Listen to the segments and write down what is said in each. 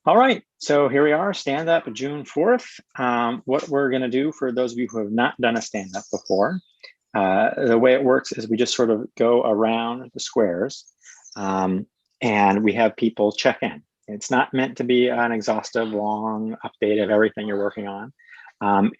All right, so here we are, stand up June 4th. What we're gonna do for those of you who have not done a stand up before, the way it works is we just sort of go around the squares and we have people check in. It's not meant to be an exhaustive, long update of everything you're working on.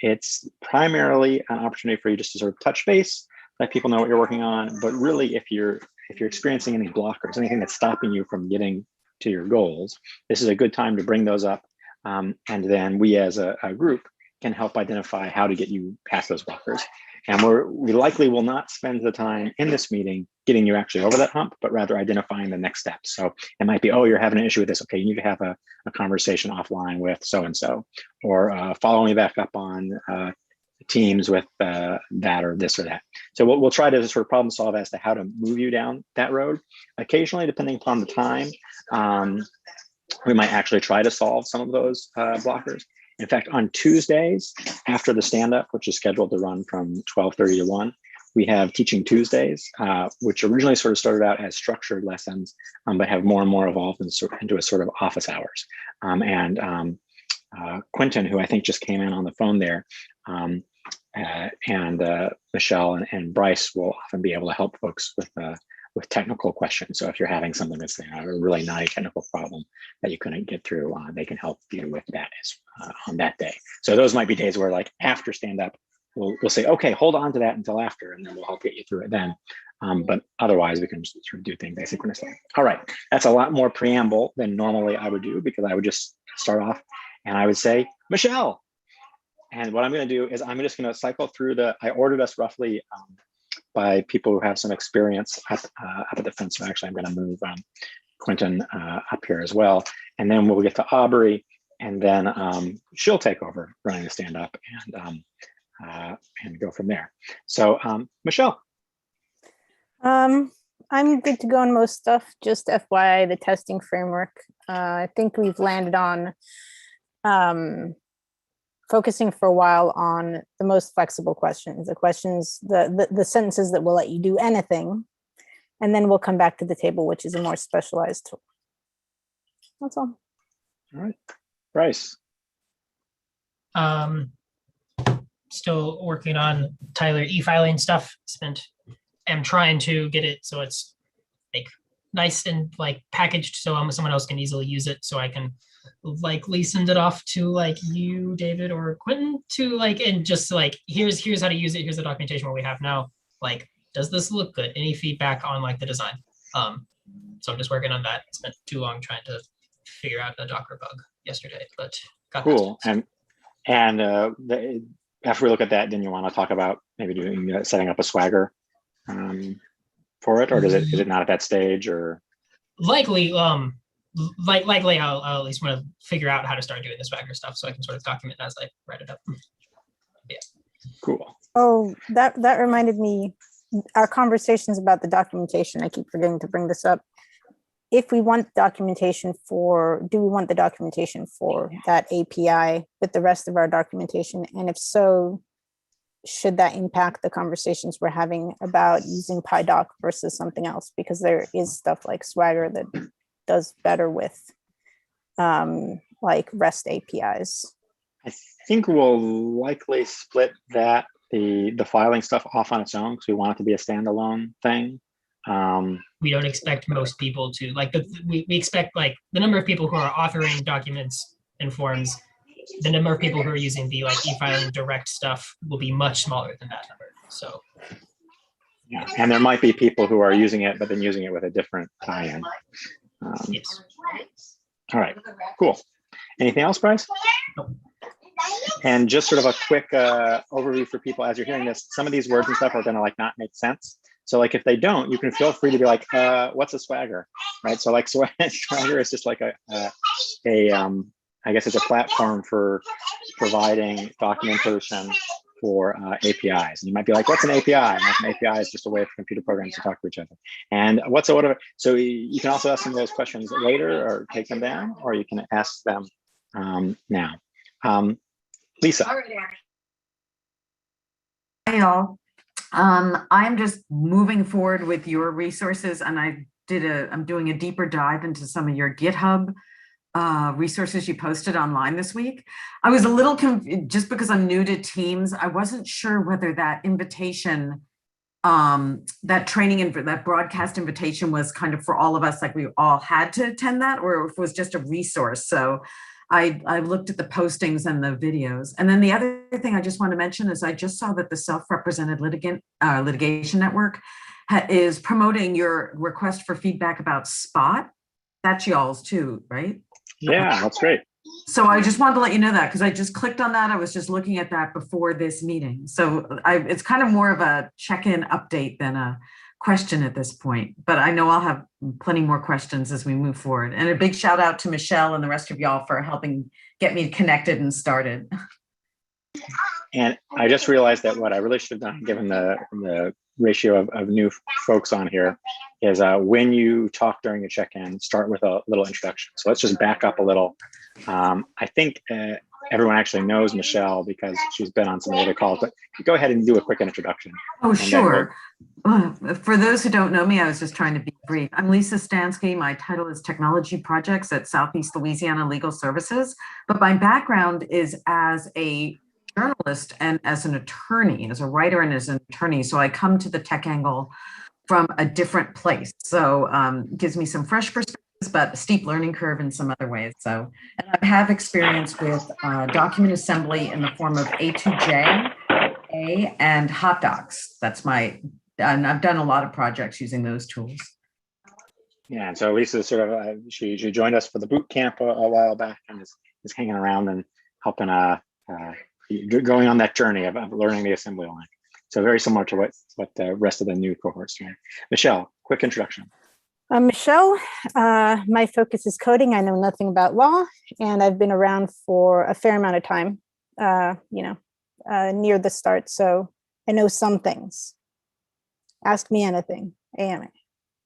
It's primarily an opportunity for you just to sort of touch base, let people know what you're working on, but really if you're experiencing any blockers, anything that's stopping you from getting to your goals, this is a good time to bring those up. And then we as a group can help identify how to get you past those blockers. And we likely will not spend the time in this meeting getting you actually over that hump, but rather identifying the next steps. So it might be, oh, you're having an issue with this. Okay, you need to have a conversation offline with so-and-so, or follow me back up on Teams with that or this or that. So we'll try to sort of problem solve as to how to move you down that road. Occasionally, depending upon the time, we might actually try to solve some of those blockers. In fact, on Tuesdays after the stand-up, which is scheduled to run from 12:30 to 1, we have Teaching Tuesdays, which originally sort of started out as structured lessons, but have more and more evolved into a sort of office hours. Quentin, who I think just came in on the phone there, and Michelle and Bryce will often be able to help folks with technical questions. So if you're having something that's a really naughty technical problem that you couldn't get through, they can help you with that on that day. So those might be days where, like after stand up, we'll say, okay, hold on to that until after, and then we'll help get you through it then. But otherwise, we can just sort of do things asynchronously. All right, that's a lot more preamble than normally I would do, because I would just start off and I would say, Michelle. And what I'm going to do is I'm just going to cycle through I ordered us roughly by people who have some experience up at the front. So actually, I'm going to move Quentin up here as well. And then we'll get to Aubrey, and then she'll take over running the stand up and go from there. So Michelle. I'm good to go on most stuff. Just FYI, the testing framework. I think we've landed on focusing for a while on the most flexible questions, the sentences that will let you do anything. And then we'll come back to the table, which is a more specialized tool. That's all. All right, Bryce. Still working on Tyler e-filing stuff. I'm trying to get it so it's like nice and like packaged so someone else can easily use it, so I can likely send it off to like you, David, or Quentin to like, and just like, here's how to use it. Here's the documentation what we have now. Like, does this look good? Any feedback on like the design? So I'm just working on that. Spent too long trying to figure out a Docker bug yesterday, but got cool. And after we look at that, then you want to talk about maybe doing setting up a Swagger for it, or is it not at that stage? Or likely I'll at least want to figure out how to start doing the Swagger stuff so I can sort of document as I write it up. Yeah. Cool. Oh, that reminded me, our conversations about the documentation. I keep forgetting to bring this up. If we want documentation do we want the documentation for that API with the rest of our documentation? And if so, should that impact the conversations we're having about using PyDoc versus something else? Because there is stuff like Swagger that does better with like REST APIs. I think we'll likely split the filing stuff off on its own, because we want it to be a standalone thing. We don't expect most people to like we expect like the number of people who are authoring documents and forms, the number of people who are using the like e-filing direct stuff will be much smaller than that number. So yeah, and there might be people who are using it, but then using it with a different tie-in. Yes. All right, cool. Anything else, Bryce? Nope. And just sort of a quick overview for people as you're hearing this, some of these words and stuff are gonna like not make sense. So like if they don't, you can feel free to be like, what's a Swagger, right? So like Swagger is just like I guess it's a platform for providing documentation for APIs. And you might be like, what's an API? And like an API is just a way for computer programs to talk to each other. And what's a whatever. So you can also ask some of those questions later or take them down, or you can ask them now. Lisa. Hi, all. I'm just moving forward with your resources, and I'm doing a deeper dive into some of your GitHub resources you posted online this week. I was a little confused just because I'm new to Teams. I wasn't sure whether that invitation, that training and that broadcast invitation was kind of for all of us, like we all had to attend that, or if it was just a resource. So I looked at the postings and the videos. And then the other thing I just want to mention is I just saw that the Self-Represented Litigation Network is promoting your request for feedback about Spot. That's y'all's too, right? Yeah, that's great. So I just wanted to let you know that because I just clicked on that. I was just looking at that before this meeting. So it's kind of more of a check-in update than a question at this point, but I know I'll have plenty more questions as we move forward. And a big shout out to Michelle and the rest of y'all for helping get me connected and started. And I just realized that what I really should have done, given the ratio of new folks on here, is when you talk during the check-in, start with a little introduction. So let's just back up a little. I think everyone actually knows Michelle because she's been on some of the other calls, but go ahead and do a quick introduction. Oh, sure. For those who don't know me, I was just trying to be brief. I'm Lisa Stansky. My title is Technology Projects at Southeast Louisiana Legal Services, but my background is as a journalist and as an attorney, as a writer and as an attorney. So I come to the tech angle from a different place. So gives me some fresh perspectives, but a steep learning curve in some other ways. So, and I have experience with document assembly in the form of A2J, and Hot Docs. And I've done a lot of projects using those tools. Yeah, and so Lisa sort of, she joined us for the boot camp a while back and is hanging around and helping going on that journey of learning the assembly line. So very similar to what the rest of the new cohorts doing. Michelle, quick introduction. I'm Michelle. My focus is coding. I know nothing about law, and I've been around for a fair amount of time, near the start. So I know some things. Ask me anything. AMA.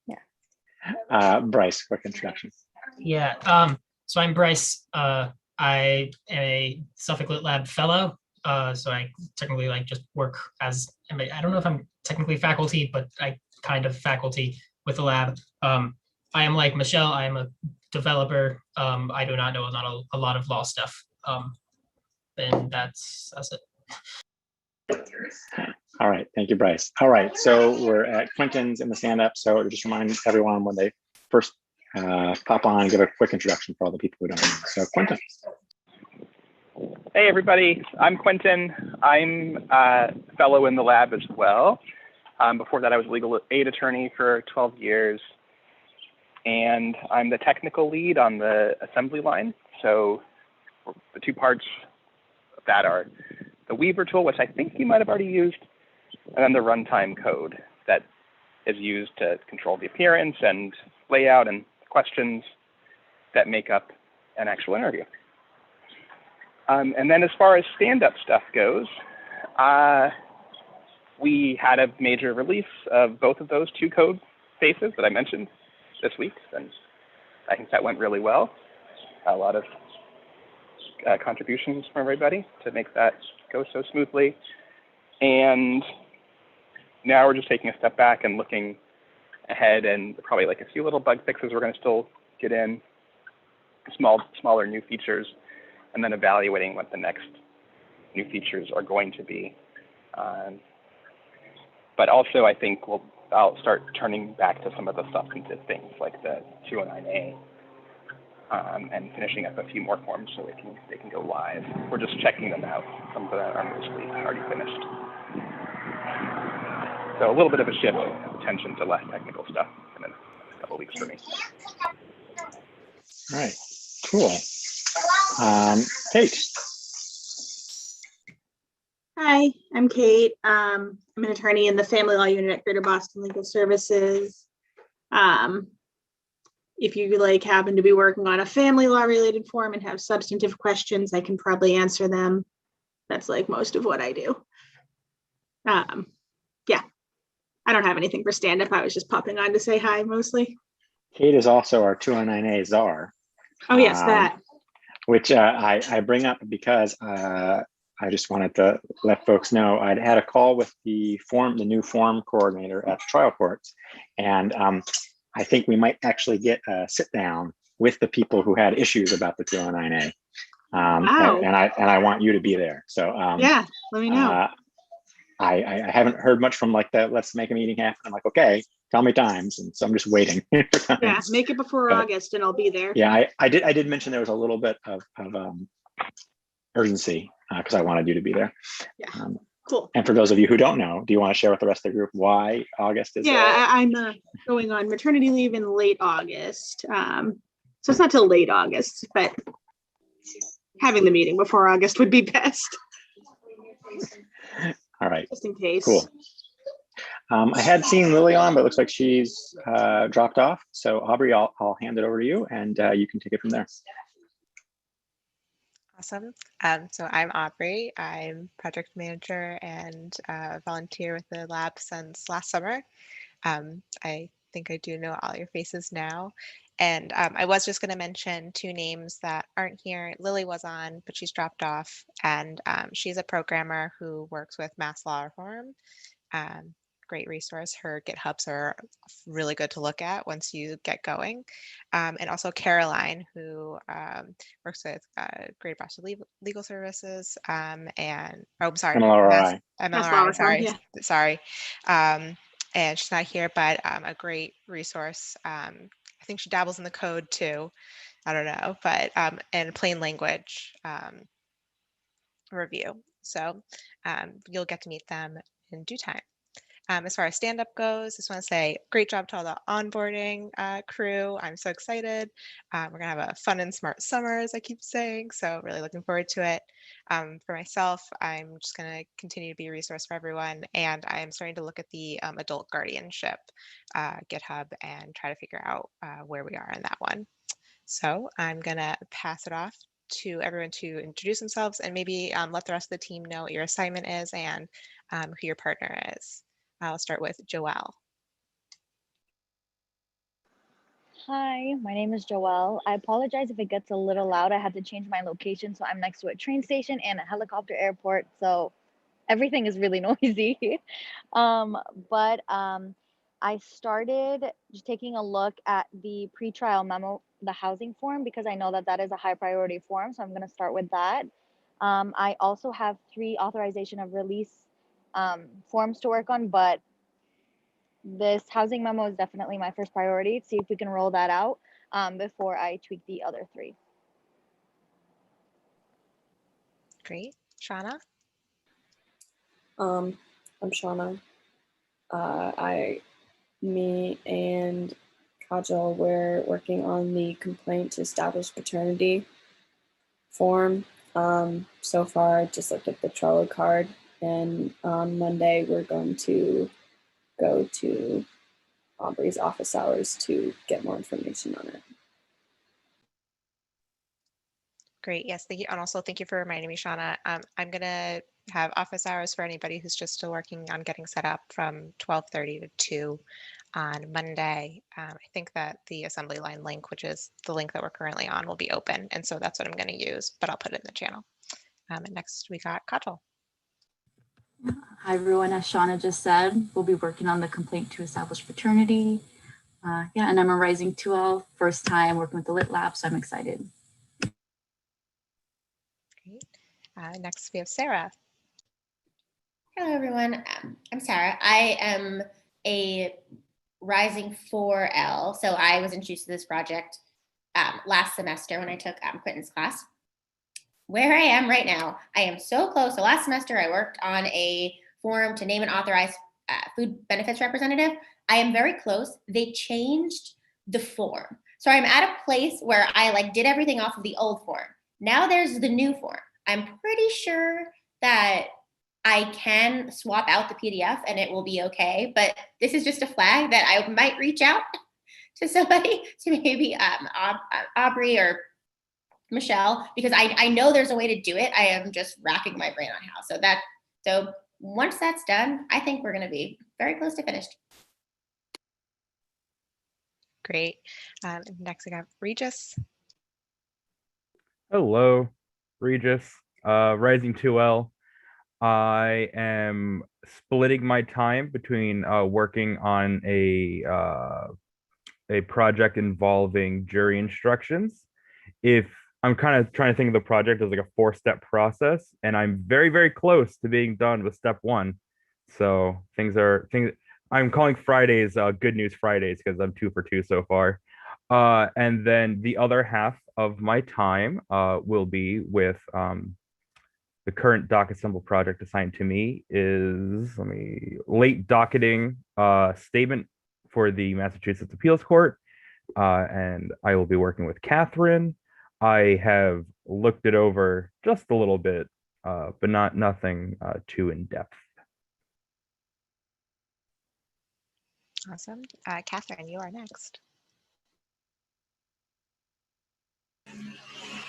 Yeah. Bryce, quick introduction. Yeah. So I'm Bryce. I am a Suffolk Lit Lab fellow. So I technically just work as, I don't know if I'm technically faculty, but I kind of faculty with the lab. I am like Michelle, I am a developer. I do not know a lot of law stuff. And that's it. All right, thank you, Bryce. All right, so we're at Quentin's in the stand-up. So just remind everyone when they first pop on, give a quick introduction for all the people who don't know. So Quentin. Hey everybody, I'm Quentin. I'm a fellow in the lab as well. Before that, I was a legal aid attorney for 12 years. And I'm the technical lead on the assembly line. So the two parts of that are the Weaver tool, which I think you might have already used, and then the runtime code that is used to control the appearance and layout and questions that make up an actual interview. And then as far as stand-up stuff goes, we had a major release of both of those two code bases that I mentioned this week, and I think that went really well. A lot of contributions from everybody to make that go so smoothly. And now we're just taking a step back and looking ahead, and probably a few little bug fixes we're going to still get in, smaller new features, and then evaluating what the next new features are going to be. But also, I think I'll start turning back to some of the substantive things like the 209A, and finishing up a few more forms so they can go live. We're just checking them out. Some of them are mostly already finished. So a little bit of a shift of attention to less technical stuff in a couple of weeks for me. All right, cool. Kate. Hi, I'm Kate. I'm an attorney in the Family Law Unit at Greater Boston Legal Services. If you happen to be working on a family law related form and have substantive questions, I can probably answer them. That's most of what I do. Yeah, I don't have anything for stand-up. I was just popping on to say hi mostly. Kate is also our 209A czar. Oh yes, that. Which I bring up because I just wanted to let folks know I'd had a call with the new form coordinator at the trial courts, and I think we might actually get a sit down with the people who had issues about the 209A. Wow. And I want you to be there. So Yeah, let me know. I haven't heard much from like the let's make a meeting happen. I'm like, okay, tell me times, and so I'm just waiting for times. Yeah, make it before But, August and I'll be there. yeah, I did mention there was a little bit of urgency because I wanted you to be there. Yeah. Cool. And for those of you who don't know, do you want to share with the rest of the group why August is? Yeah, I'm going on maternity leave in late August. So it's not till late August, but having the meeting before August would be best. All right. Just in case. Cool. I had seen Lily on, but it looks like she's dropped off. So Aubrey, I'll hand it over to you, and you can take it from there. Awesome. So I'm Aubrey. I'm project manager and volunteer with the lab since last summer. I think I do know all your faces now. And I was just going to mention two names that aren't here. Lily was on, but she's dropped off. And she's a programmer who works with Mass Law Reform. Great resource. Her GitHubs are really good to look at once you get going. And also Caroline, who works with Greater Boston Legal Services and, oh, I'm sorry, MLRI. MLRI, sorry, yeah. sorry. And she's not here, but a great resource. I think she dabbles in the code too. I don't know, but and plain language review. So you'll get to meet them in due time. As far as stand-up goes, just want to say great job to all the onboarding crew. I'm so excited. We're gonna have a fun and smart summer, as I keep saying, so really looking forward to it. For myself, I'm just gonna continue to be a resource for everyone, and I'm starting to look at the adult guardianship GitHub and try to figure out where we are in that one. So I'm gonna pass it off to everyone to introduce themselves and maybe let the rest of the team know what your assignment is and who your partner is. I'll start with Joelle. Hi, my name is Joelle. I apologize if it gets a little loud. I had to change my location, so I'm next to a train station and a helicopter airport, so everything is really noisy. I started just taking a look at the pretrial memo, the housing form, because I know that that is a high priority form, so I'm going to start with that. I also have 3 authorization of release forms to work on, but this housing memo is definitely my first priority. See if we can roll that out before I tweak the other 3. Great. Shauna? I'm Shauna. Me and Kajal were working on the complaint to establish paternity form. So far, I just looked at the Trello card, and on Monday, we're going to go to Aubrey's office hours to get more information on it. Great. Yes, thank you. And also thank you for reminding me, Shauna. I'm going to have office hours for anybody who's just still working on getting set up from 12:30 to 2 on Monday. I think that the assembly line link, which is the link that we're currently on, will be open. And so that's what I'm going to use, but I'll put it in the channel. And next we got Kajal. Hi, everyone. As Shauna just said, we'll be working on the complaint to establish paternity. And I'm a Rising 2L, first time working with the Lit Lab, so I'm excited. Great. Next we have Sarah. Hello, everyone. I'm Sarah. I am a Rising 4L, so I was introduced to this project last semester when I took Quentin's class. Where I am right now, I am so close. So last semester, I worked on a form to name and authorize food benefits representative. I am very close. They changed the form. So I'm at a place where I did everything off of the old form. Now there's the new form. I'm pretty sure that I can swap out the PDF and it will be okay. But this is just a flag that I might reach out to somebody, to maybe Aubrey or Michelle, because I know there's a way to do it. I am just racking my brain on how. So once that's done, I think we're going to be very close to finished. Great. Next we got Regis. Hello, Regis, Rising 2L. I am splitting my time between working on a a project involving jury instructions. If I'm kind of trying to think of the project as like a 4-step process, and I'm very, very close to being done with step 1. So things I'm calling Fridays Good News Fridays because I'm 2 for 2 so far. And then the other half of my time will be with the current DocAssembly project assigned to me is late docketing statement for the Massachusetts Appeals Court. And I will be working with Catherine. I have looked it over just a little bit, but nothing too in depth. Awesome. Catherine, you are next.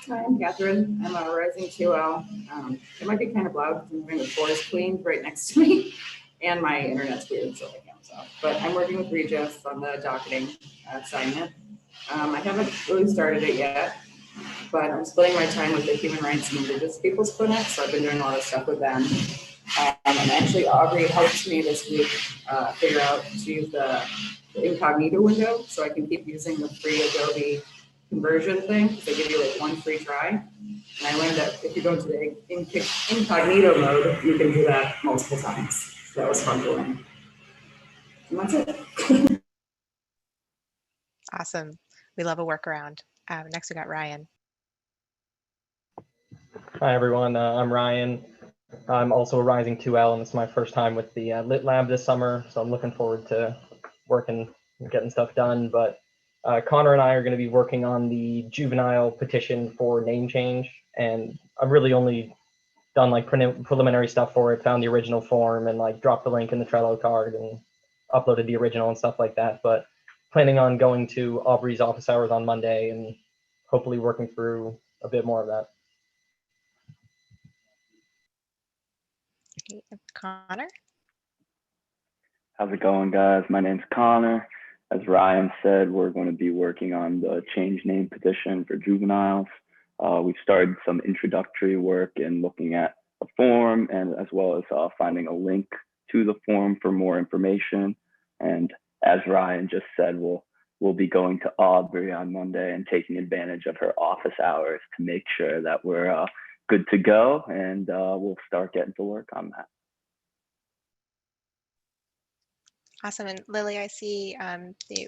Hi, I'm Catherine. I'm a Rising 2L. It might be kind of loud because the floor is cleaned right next to me and my internet's weird, so I can't stop. But I'm working with Regis on the docketing assignment. I haven't really started it yet, but I'm splitting my time with the Human Rights and Indigenous Peoples Clinic, so I've been doing a lot of stuff with them. And actually, Aubrey helped me this week figure out to use the incognito window so I can keep using the free Adobe conversion thing. They give you like 1 free try. And I learned that if you go into the incognito mode, you can do that multiple times. So that was fun to learn. And that's it. Awesome. We love a workaround. Next, we got Ryan. Hi, everyone. I'm Ryan. I'm also a Rising 2L, and it's my first time with the Lit Lab this summer, so I'm looking forward to working and getting stuff done. But Connor and I are going to be working on the juvenile petition for name change, and I've really only done like preliminary stuff for it, found the original form, and like dropped the link in the Trello card and uploaded the original and stuff like that. But planning on going to Aubrey's office hours on Monday and hopefully working through a bit more of that. Connor? How's it going, guys? My name's Connor. As Ryan said, we're going to be working on the change name petition for juveniles. We've started some introductory work in looking at the form, and as well as finding a link to the form for more information. And as Ryan just said, we'll be going to Aubrey on Monday and taking advantage of her office hours to make sure that we're good to go, and we'll start getting to work on that. Awesome. And Lily, I see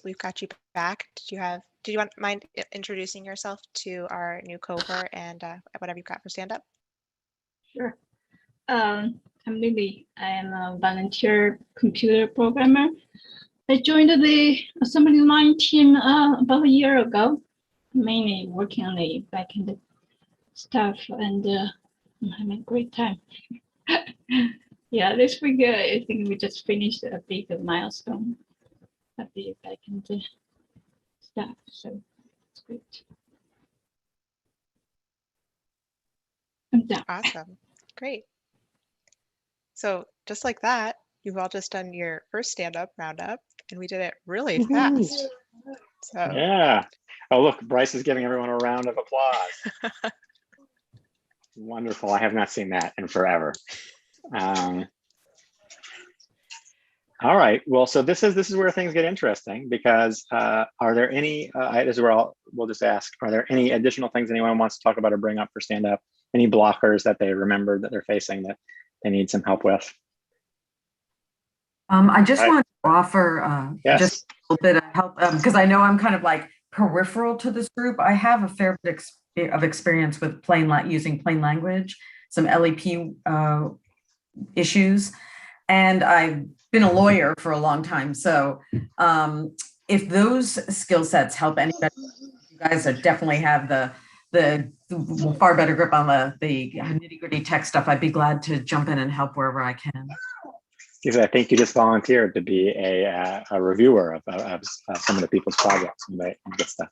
we've got you back. Did you mind introducing yourself to our new cohort and whatever you've got for Stand Up? Sure. I'm Lily. I am a volunteer computer programmer. I joined the assembly line team about a year ago, mainly working on the backend stuff, and I'm having a great time. Yeah, this week I think we just finished a big milestone of the backend stuff, so it's great. I'm done. Awesome. Great. So just like that, you've all just done your first stand-up roundup, and we did it really fast. So yeah. Oh, look, Bryce is giving everyone a round of applause. Wonderful. I have not seen that in forever. All right. Well, so this is where things get interesting, because are there any, as we'll just ask, are there any additional things anyone wants to talk about or bring up for stand up? Any blockers that they remembered that they're facing that they need some help with? I just wanted to offer just a little bit of help because I know I'm kind of like peripheral to this group. I have a fair bit of experience with using plain language, some LEP issues, and I've been a lawyer for a long time. So if those skill sets help anybody, you guys definitely have the far better grip on the nitty-gritty tech stuff. I'd be glad to jump in and help wherever I can. Because I think you just volunteered to be a reviewer of some of the people's projects and good stuff.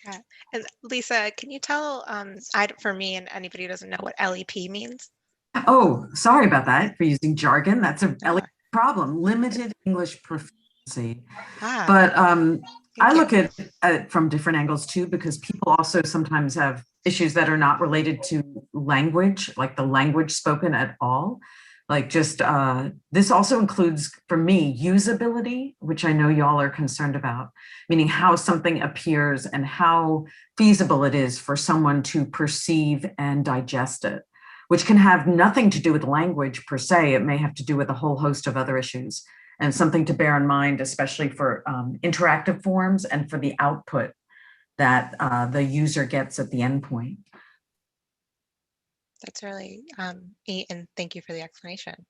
yeah. And Lisa, can you tell for me and anybody who doesn't know what LEP means? Oh, sorry about that for using jargon. That's a problem. Limited English proficiency. But I look at it from different angles too, because people also sometimes have issues that are not related to language, like the language spoken at all. Like just, this also includes, for me, usability, which I know y'all are concerned about, meaning how something appears and how feasible it is for someone to perceive and digest it, which can have nothing to do with language per se. It may have to do with a whole host of other issues, and something to bear in mind, especially for interactive forms and for the output that the user gets at the endpoint. That's really neat, and thank you for the explanation.